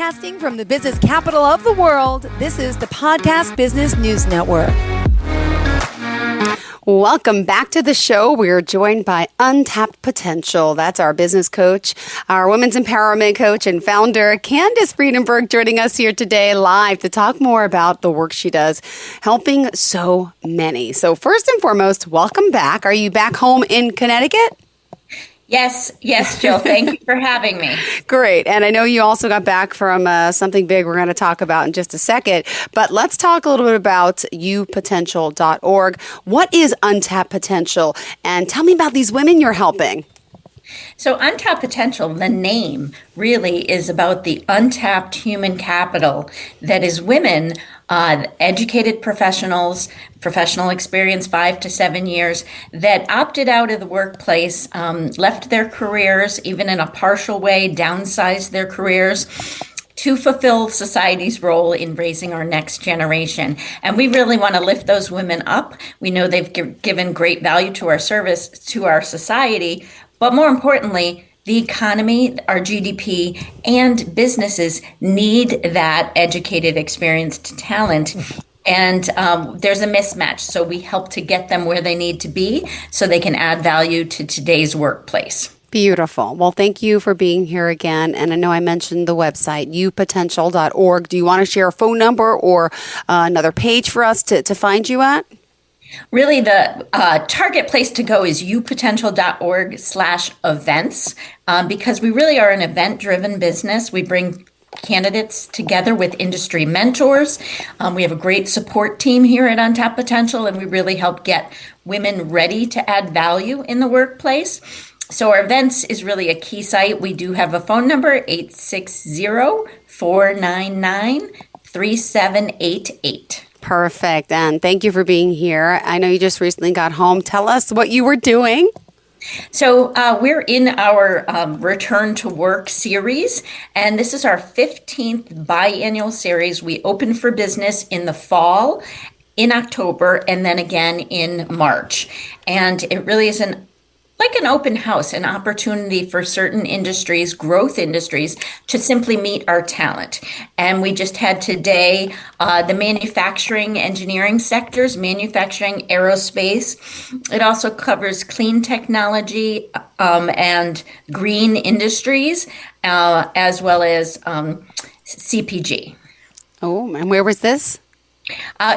Broadcasting from the business capital of the world, this is the Podcast Business News Network. Welcome back to the show. We're joined by Untapped Potential. That's our business coach, our women's empowerment coach and founder, Candace Freedenberg, joining us here today live to talk more about the work she does, helping so many. So first and foremost, welcome back. Are you back home in Connecticut? Yes, Jill. Thank you for having me. Great. And I know you also got back from something big we're going to talk about in just a second. But let's talk a little bit about youpotential.org. What is Untapped Potential? And tell me about these women you're helping. So Untapped Potential, the name really is about the untapped human capital that is women, educated professionals, professional experience 5 to 7 years, that opted out of the workplace, left their careers, even in a partial way, downsized their careers to fulfill society's role in raising our next generation. And we really want to lift those women up. We know they've given great value to our service, to our society, but more importantly, the economy, our GDP, and businesses need that educated, experienced talent. And there's a mismatch. So we help to get them where they need to be so they can add value to today's workplace. Beautiful. Well, thank you for being here again. And I know I mentioned the website, youpotential.org. Do you want to share a phone number or another page for us to find you at? Really, the target place to go is youpotential.org/events because we really are an event-driven business. We bring candidates together with industry mentors. We have a great support team here at Untapped Potential, and we really help get women ready to add value in the workplace. So our events is really a key site. We do have a phone number, 860-499-3788. Perfect. And thank you for being here. I know you just recently got home. Tell us what you were doing. So we're in our Return to Work series, and this is our 15th biannual series. We open for business in the fall, in October, and then again in March. And it really is like an open house, an opportunity for certain industries, growth industries, to simply meet our talent. And we just had today the manufacturing, engineering sectors, manufacturing, aerospace. It also covers clean technology and green industries, as well as CPG. Oh, and where was this?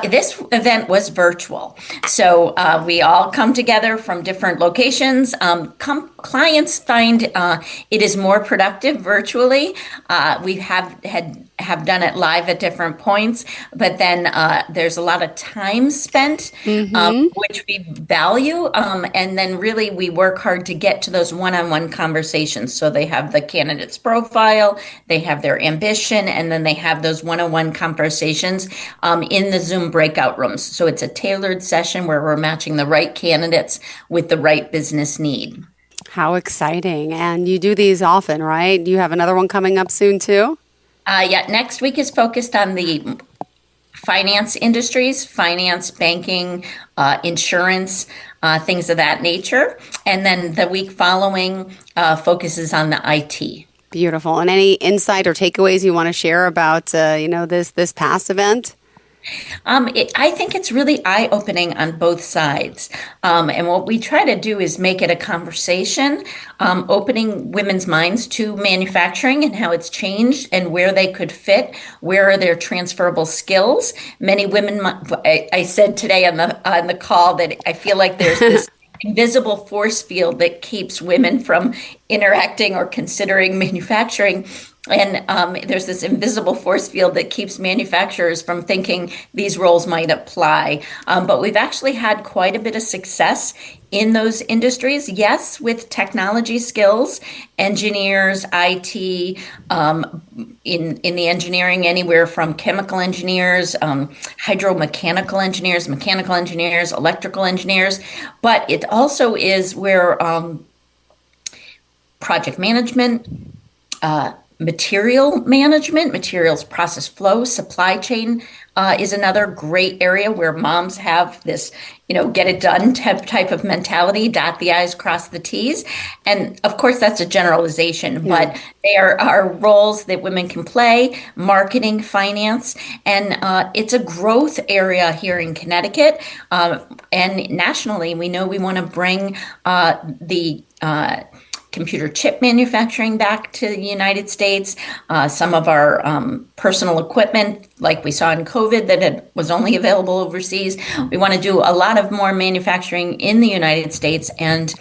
This event was virtual. So we all come together from different locations. Clients find it is more productive virtually. We have done it live at different points, but then there's a lot of time spent, which we value. And then really we work hard to get to those one-on-one conversations. So they have the candidate's profile, they have their ambition, and then they have those one-on-one conversations in the Zoom breakout rooms. So it's a tailored session where we're matching the right candidates with the right business need. How exciting. And you do these often, right? You have another one coming up soon too? Yeah, next week is focused on the finance industries, finance, banking, insurance, things of that nature. And then the week following focuses on the IT. Beautiful. And any insight or takeaways you want to share about, this past event? I think it's really eye-opening on both sides. And what we try to do is make it a conversation, opening women's minds to manufacturing and how it's changed and where they could fit, where are their transferable skills. Many women, I said today on the call that I feel like there's this invisible force field that keeps women from interacting or considering manufacturing. And there's this invisible force field that keeps manufacturers from thinking these roles might apply. But we've actually had quite a bit of success in those industries. Yes, with technology skills, engineers, IT, in the engineering, anywhere from chemical engineers, hydromechanical engineers, mechanical engineers, electrical engineers. But it also is where project management, material management, materials process flow, supply chain is another great area where moms have this, get it done type of mentality, dot the I's, cross the T's. And of course, that's a generalization, but there are roles that women can play: marketing, finance, and it's a growth area here in Connecticut. And nationally, we know we want to bring the computer chip manufacturing back to the United States. Some of our personal equipment, like we saw in COVID, that was only available overseas. We want to do a lot of more manufacturing in the United States, and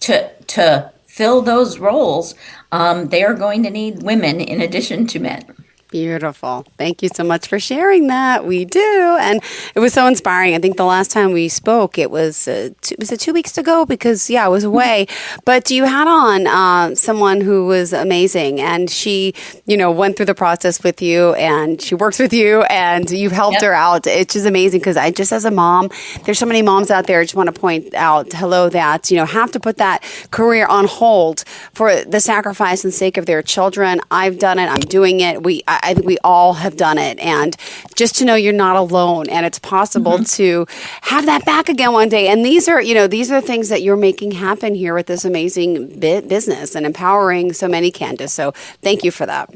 to fill those roles, they are going to need women in addition to men. Beautiful. Thank you so much for sharing that. We do. And it was so inspiring. I think the last time we spoke, it was it 2 weeks ago? Because, I was away. But you had on someone who was amazing. And she, went through the process with you, and she works with you, and you've helped her out. It's just amazing because I just, as a mom, there's so many moms out there. I just want to point out, that, have to put that career on hold for the sacrifice and sake of their children. I've done it. I'm doing it. I think we all have done it. And just to know you're not alone, and it's possible to have that back again one day. And these are things that you're making happen here with this amazing business and empowering so many, Candace. So thank you for that.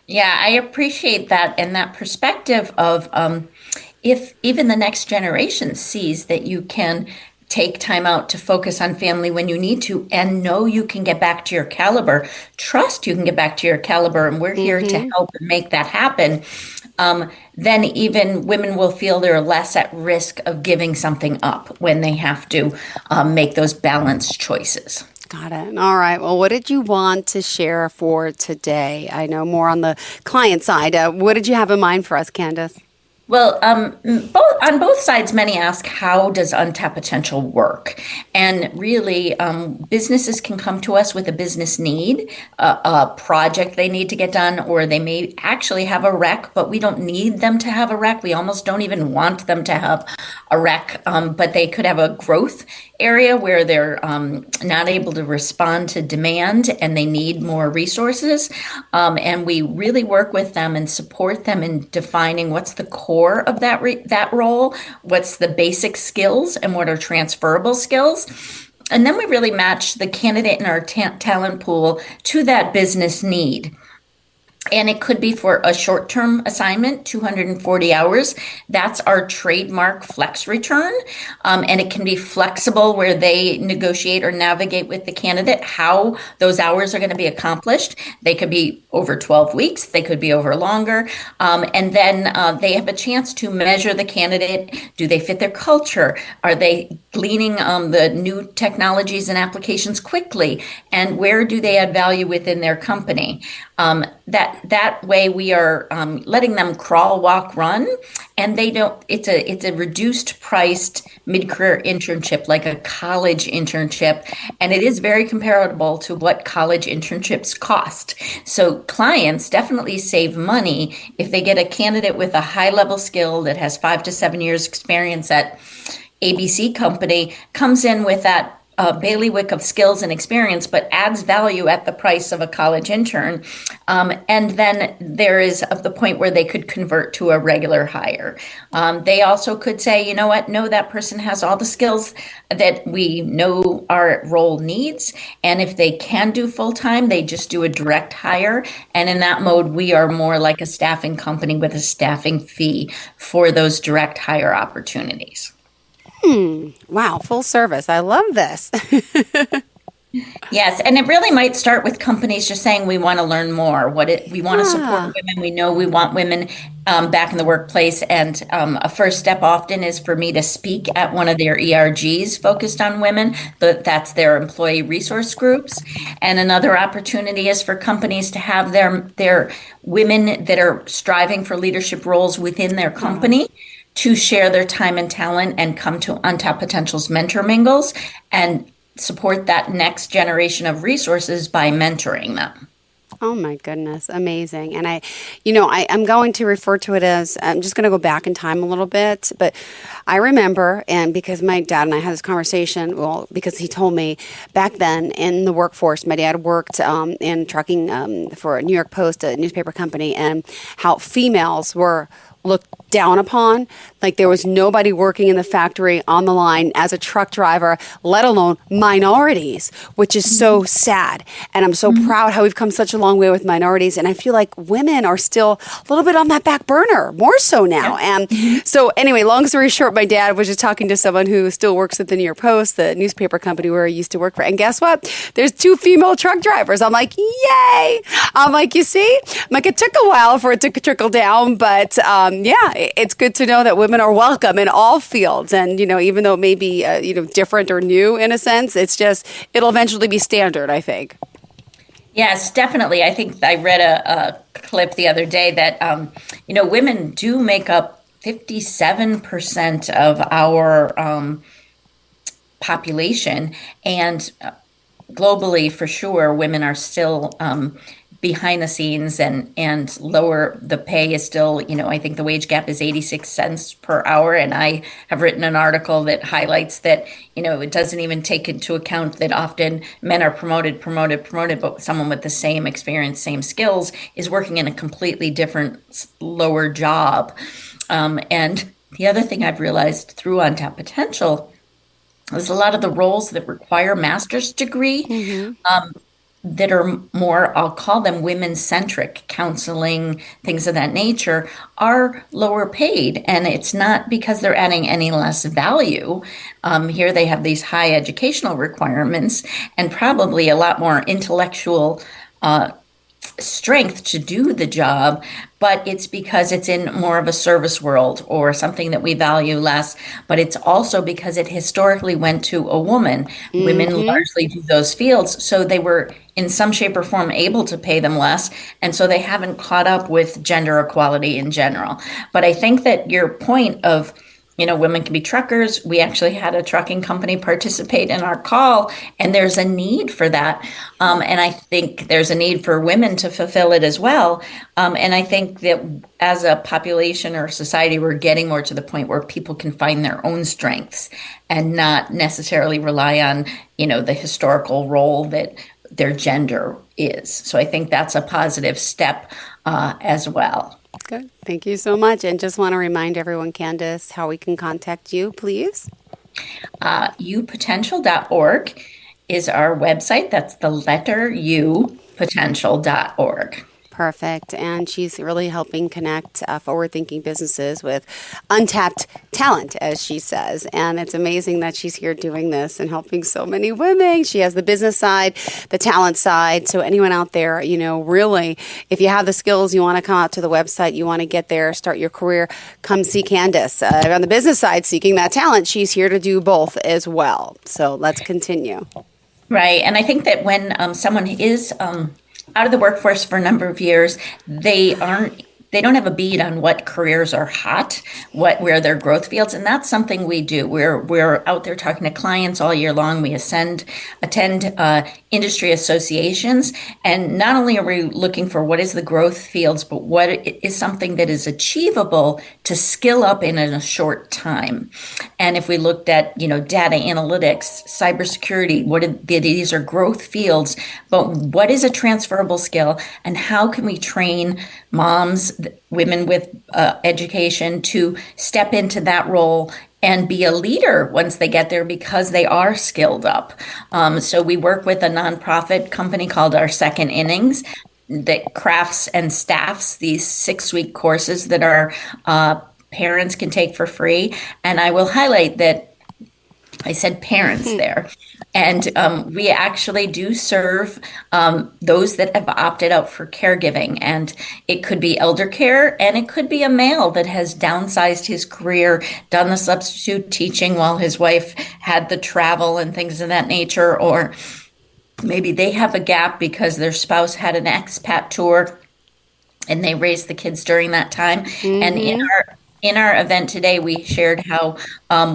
Yeah, I appreciate that. And that perspective of if even the next generation sees that you can take time out to focus on family when you need to, and know you can get back to your caliber, trust you can get back to your caliber, and we're here to help and make that happen, then even women will feel they're less at risk of giving something up when they have to make those balanced choices. Got it. All right. Well, what did you want to share for today? I know more on the client side. What did you have in mind for us, Candace? Well, on both sides, many ask, how does untapped potential work? And really, businesses can come to us with a business need, a project they need to get done, or they may actually have a rec, but we don't need them to have a rec. We almost don't even want them to have a rec, but they could have a growth area where they're not able to respond to demand and they need more resources. And we really work with them and support them in defining what's the core of that role, what's the basic skills, and what are transferable skills. And then we really match the candidate in our talent pool to that business need. And it could be for a short-term assignment, 240 hours. That's our trademark flex return. And it can be flexible where they negotiate or navigate with the candidate how those hours are going to be accomplished. They could be over 12 weeks. They could be over longer. And then they have a chance to measure the candidate. Do they fit their culture? Are they gleaning the new technologies and applications quickly? And where do they add value within their company? That way we are letting them crawl, walk, run, and they don't. It's a reduced priced mid-career internship, like a college internship, and it is very comparable to what college internships cost. So clients definitely save money if they get a candidate with a high-level skill that has 5 to 7 years experience at ABC company, comes in with that bailiwick of skills and experience, but adds value at the price of a college intern. And then there is the point where they could convert to a regular hire. They also could say, you know what, no, that person has all the skills that we know our role needs. And if they can do full-time, they just do a direct hire. And in that mode, we are more like a staffing company with a staffing fee for those direct hire opportunities. Wow, full service. I love this. Yes, and it really might start with companies just saying we want to learn more. We want to support women. We know we want women back in the workplace, and a first step often is for me to speak at one of their ERGs focused on women. That's their employee resource groups. And another opportunity is for companies to have their women that are striving for leadership roles within their company to share their time and talent and come to Untapped Potential's mentor mingles and support that next generation of resources by mentoring them. Oh my goodness, amazing. And I'm going to refer to it as, I'm just going to go back in time a little bit, but I remember, and because my dad and I had this conversation, well, because he told me back then in the workforce, my dad worked in trucking for a New York Post, a newspaper company, and how females were looked down upon. Like there was nobody working in the factory on the line as a truck driver, let alone minorities, which is so sad. And I'm so proud how we've come such a long way with minorities. And I feel like women are still a little bit on that back burner, more so now. And so anyway, long story short, my dad was just talking to someone who still works at the New York Post, the newspaper company where I used to work for. And guess what? There's 2 female truck drivers. I'm like, yay. I'm like, you see? I'm like, it took a while for it to trickle down, but it's good to know that women are welcome in all fields. And, even though it may be, different or new in a sense, it's just, it'll eventually be standard, I think. Yes, definitely. I think I read a clip the other day that, women do make up 57% of our population. And globally, for sure, women are still behind the scenes and lower. The pay is still, I think the wage gap is 86 cents per hour. And I have written an article that highlights that, it doesn't even take into account that often men are promoted, but someone with the same experience, same skills is working in a completely different, lower job. And the other thing I've realized through Untapped Potential is a lot of the roles that require master's degree, that are more, I'll call them women-centric, counseling, things of that nature, are lower paid. And it's not because they're adding any less value. Here they have these high educational requirements and probably a lot more intellectual strength to do the job, but it's because it's in more of a service world or something that we value less. But it's also because it historically went to a woman. Women largely do those fields, so they were in some shape or form able to pay them less, and so they haven't caught up with gender equality in general. But I think that your point of women can be truckers. We actually had a trucking company participate in our call, and there's a need for that. And I think there's a need for women to fulfill it as well. And I think that as a population or society, we're getting more to the point where people can find their own strengths and not necessarily rely on, the historical role that their gender is. So I think that's a positive step as well. Good. Thank you so much. And just want to remind everyone, Candace, how we can contact you, please. upotential.org is our website. That's the letter U, potential.org. Perfect. And she's really helping connect forward-thinking businesses with untapped talent, as she says. And it's amazing that she's here doing this and helping so many women. She has the business side, the talent side. So anyone out there, really, if you have the skills, you want to come out to the website, you want to get there, start your career, come see Candace. On the business side, seeking that talent, she's here to do both as well. So let's continue. Right. And I think that when someone is out of the workforce for a number of years, they don't have a bead on what careers are hot, where their growth fields, and that's something we do. We're out there talking to clients all year long. We attend industry associations, and not only are we looking for what is the growth fields, but what is something that is achievable to skill up in a short time. And if we looked at data analytics, cybersecurity, these are growth fields, but what is a transferable skill, and how can we train moms, women with education to step into that role and be a leader once they get there because they are skilled up. So we work with a nonprofit company called Our Second Innings that crafts and staffs these 6-week courses that our parents can take for free. And I will highlight that I said parents there. And we actually do serve those that have opted out for caregiving. And it could be elder care, and it could be a male that has downsized his career, done the substitute teaching while his wife had the travel and things of that nature. Or maybe they have a gap because their spouse had an expat tour and they raised the kids during that time. And in our event today, we shared how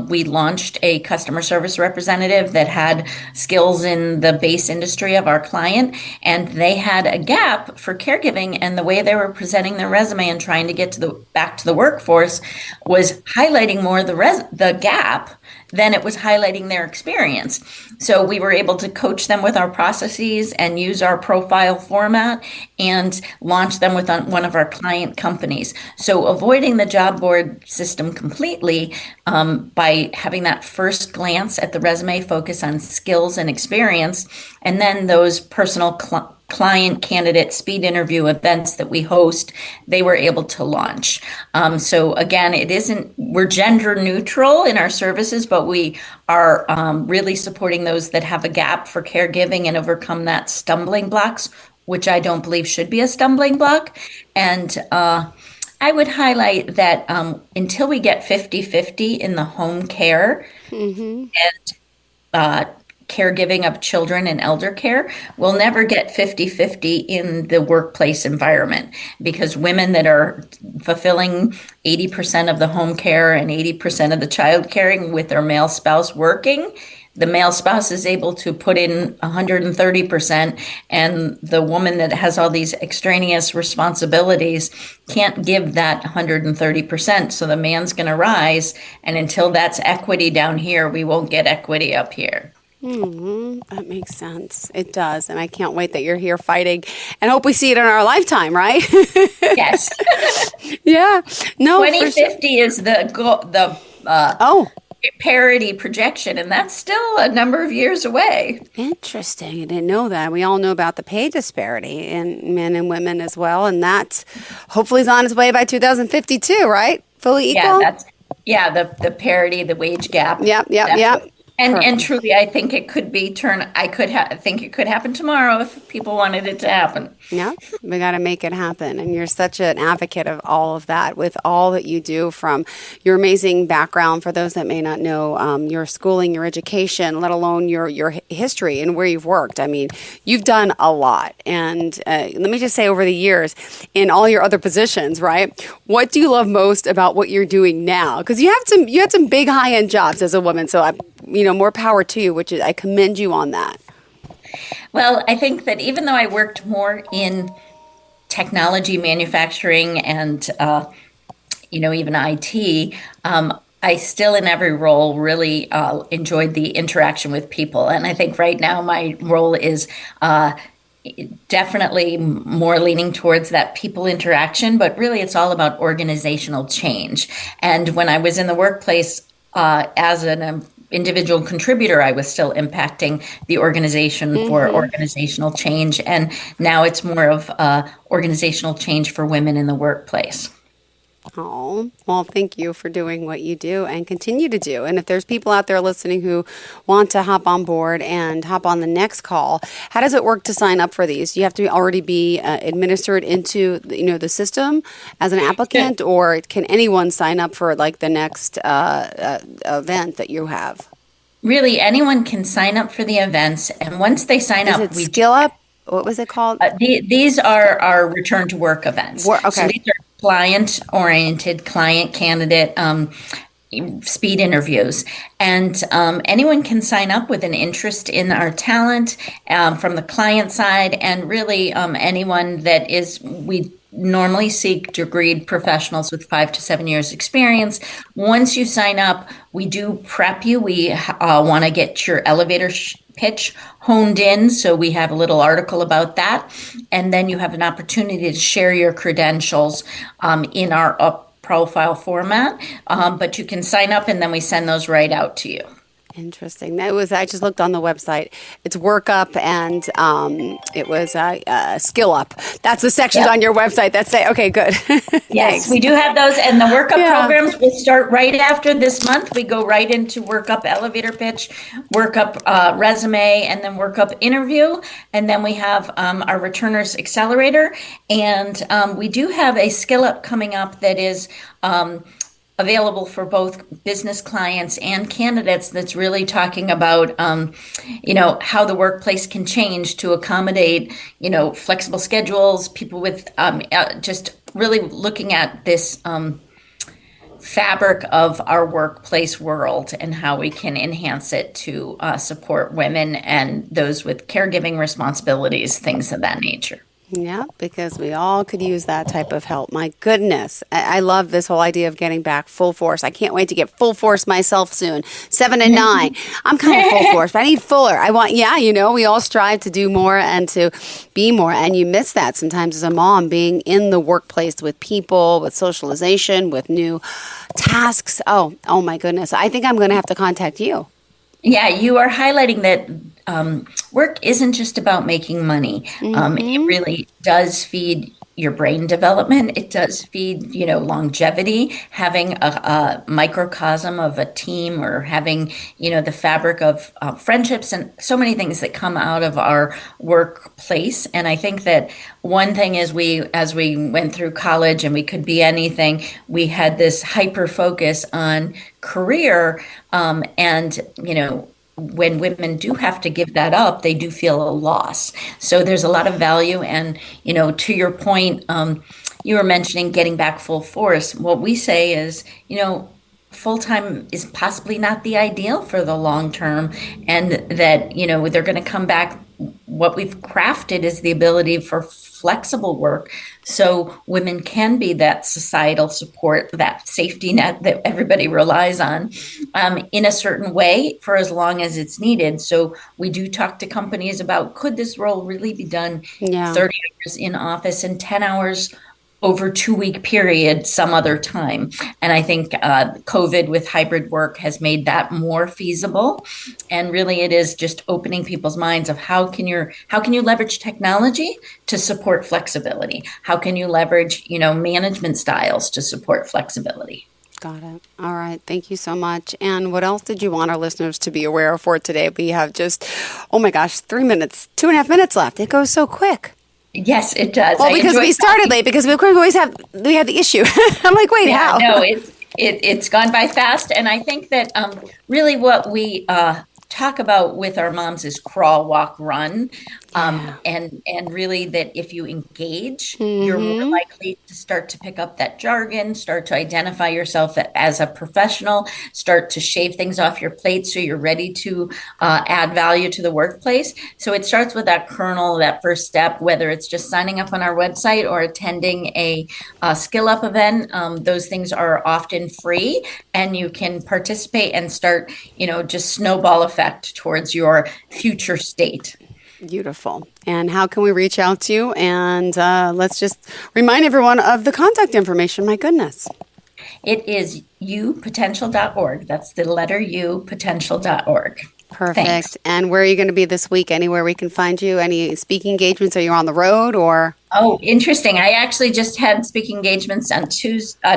we launched a customer service representative that had skills in the base industry of our client, and they had a gap for caregiving, and the way they were presenting their resume and trying to get back to the workforce was highlighting more the gap then it was highlighting their experience. So we were able to coach them with our processes and use our profile format and launch them with one of our client companies. So avoiding the job board system completely by having that first glance at the resume, focus on skills and experience, and then those personal client candidate speed interview events that we host, they were able to launch. So again, we're gender neutral in our services, but we are really supporting those that have a gap for caregiving and overcome that stumbling blocks, which I don't believe should be a stumbling block. And I would highlight that until we get 50-50 in the home care and caregiving of children and elder care, we'll never get 50-50 in the workplace environment, because women that are fulfilling 80% of the home care and 80% of the child caring with their male spouse working, the male spouse is able to put in 130%, and the woman that has all these extraneous responsibilities can't give that 130%. So the man's going to rise, and until that's equity down here, we won't get equity up here. That makes sense. It does. And I can't wait that you're here fighting, and hope we see it in our lifetime, right? Yes. Yeah. No. 2050 is the goal, parity projection, and that's still a number of years away. Interesting. I didn't know that. We all know about the pay disparity in men and women as well, and that hopefully is on its way by 2052, right? Fully equal? The parity, the wage gap. Yep. And truly, I think it could be think it could happen tomorrow if people wanted it to happen. Yeah, we got to make it happen. And you're such an advocate of all of that, with all that you do, from your amazing background, for those that may not know, your schooling, your education, let alone your history and where you've worked. I mean, you've done a lot. And let me just say, over the years, in all your other positions, right, what do you love most about what you're doing now? Because you had some big high-end jobs as a woman, so more power to you, which is, I commend you on that. Well, I think that even though I worked more in technology, manufacturing, and even IT, I still, in every role, really enjoyed the interaction with people. And I think right now my role is definitely more leaning towards that people interaction, but really it's all about organizational change. And when I was in the workplace as an individual contributor, I was still impacting the organization for organizational change. And now it's more of organizational change for women in the workplace. Oh, well, thank you for doing what you do and continue to do. And if there's people out there listening who want to hop on board and hop on the next call, how does it work to sign up for these? Do you have to already be administered into the system as an applicant, or can anyone sign up for like the next event that you have? Really, anyone can sign up for the events, and once they sign up, we Skill Up. What was it called? These are our return to work events. Okay. So these are client-oriented, client candidate speed interviews. And anyone can sign up with an interest in our talent from the client side. And really anyone that we normally seek degreed professionals with 5 to 7 years experience. Once you sign up, we do prep you. We want to get your elevator pitch honed in. So we have a little article about that. And then you have an opportunity to share your credentials in our up profile format. But you can sign up and then we send those right out to you. Interesting. I just looked on the website. It's Work Up and it was Skill Up. That's the sections on your website that say, okay, good. Yes, we do have those. And the Work Up programs will start right after this month. We go right into Work Up elevator pitch, Work Up resume, and then Work Up interview. And then we have our Returners Accelerator. And we do have a Skill Up coming up that is available for both business clients and candidates, that's really talking about, how the workplace can change to accommodate, flexible schedules, people with just really looking at this fabric of our workplace world and how we can enhance it to support women and those with caregiving responsibilities, things of that nature. Yeah, because we all could use that type of help. My goodness. I love this whole idea of getting back full force. I can't wait to get full force myself soon. 7 and 9. I'm kind of full force, but I need fuller. We all strive to do more and to be more. And you miss that sometimes as a mom, being in the workplace with people, with socialization, with new tasks. Oh my goodness. I think I'm going to have to contact you. Yeah, you are highlighting that work isn't just about making money. It really does feed your brain development. It does feed, longevity, having a microcosm of a team, or having, the fabric of friendships, and so many things that come out of our workplace. And I think that one thing is, as we went through college and we could be anything, we had this hyper focus on career, and when women do have to give that up, they do feel a loss. So there's a lot of value. And, to your point, you were mentioning getting back full force. What we say is, full-time is possibly not the ideal for the long term, and that, they're going to come back. What we've crafted is the ability for flexible work, so women can be that societal support, that safety net that everybody relies on, in a certain way for as long as it's needed. So we do talk to companies about, could this role really be done 30 hours in office and 10 hours over 2-week period some other time. And I think COVID with hybrid work has made that more feasible. And really it is just opening people's minds of how can you leverage technology to support flexibility? How can you leverage, management styles to support flexibility? Got it. All right. Thank you so much. And what else did you want our listeners to be aware of for today? We have just, 2.5 minutes left. It goes so quick. Yes, it does. Well, because we started late, because we had the issue. I'm like, wait, how? No, it's gone by fast. And I think that really what we talk about with our moms is crawl, walk, run. And really that if you engage, you're more likely to start to pick up that jargon, start to identify yourself as a professional, start to shave things off your plate so you're ready to add value to the workplace. So it starts with that kernel, that first step, whether it's just signing up on our website or attending a skill up event. Those things are often free, and you can participate and start, just snowball effect towards your future state. Beautiful. And how can we reach out to you? And let's just remind everyone of the contact information. My goodness. It is upotential.org. That's the letter U, potential.org. Perfect. Thanks. And where are you going to be this week? Anywhere we can find you? Any speaking engagements? Are you on the road or? Oh, interesting. I actually just had speaking engagements on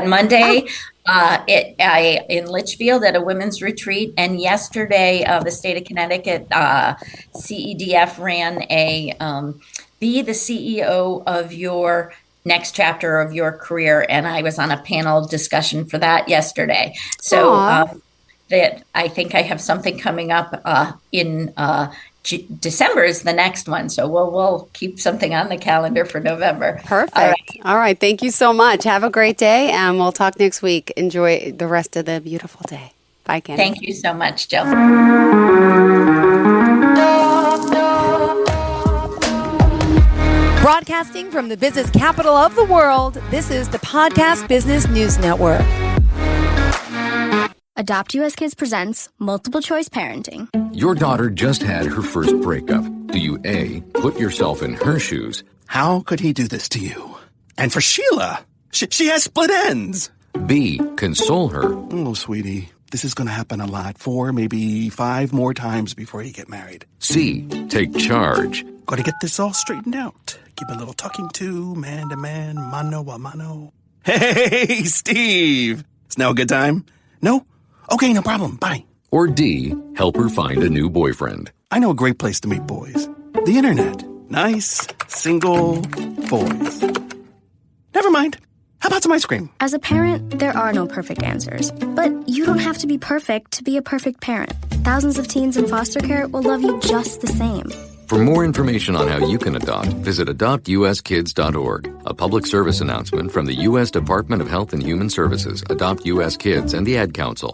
Monday in Litchfield at a women's retreat. And yesterday, the state of Connecticut, CEDF ran a be the CEO of your next chapter of your career. And I was on a panel discussion for that yesterday. So that I think I have something coming up in December is the next one. So we'll keep something on the calendar for November. Perfect. All right. Thank you so much. Have a great day, and we'll talk next week. Enjoy the rest of the beautiful day. Bye, Candace. Thank you so much, Jill. Broadcasting from the business capital of the world, this is the Podcast Business News Network. Adopt US Kids presents Multiple Choice Parenting. Your daughter just had her first breakup. Do you A, put yourself in her shoes? How could he do this to you? And for Sheila, she has split ends. B, console her? Oh, sweetie, this is going to happen a lot. 4, maybe 5 more times before you get married. C, take charge? Got to get this all straightened out. Give a little talking to, man to man, mano a mano. Hey, Steve! It's now a good time? No? Okay, no problem. Bye. Or D, help her find a new boyfriend? I know a great place to meet boys. The internet. Nice, single boys. Never mind. How about some ice cream? As a parent, there are no perfect answers. But you don't have to be perfect to be a perfect parent. Thousands of teens in foster care will love you just the same. For more information on how you can adopt, visit adoptuskids.org. A public service announcement from the U.S. Department of Health and Human Services, Adopt U.S. Kids, and the Ad Council.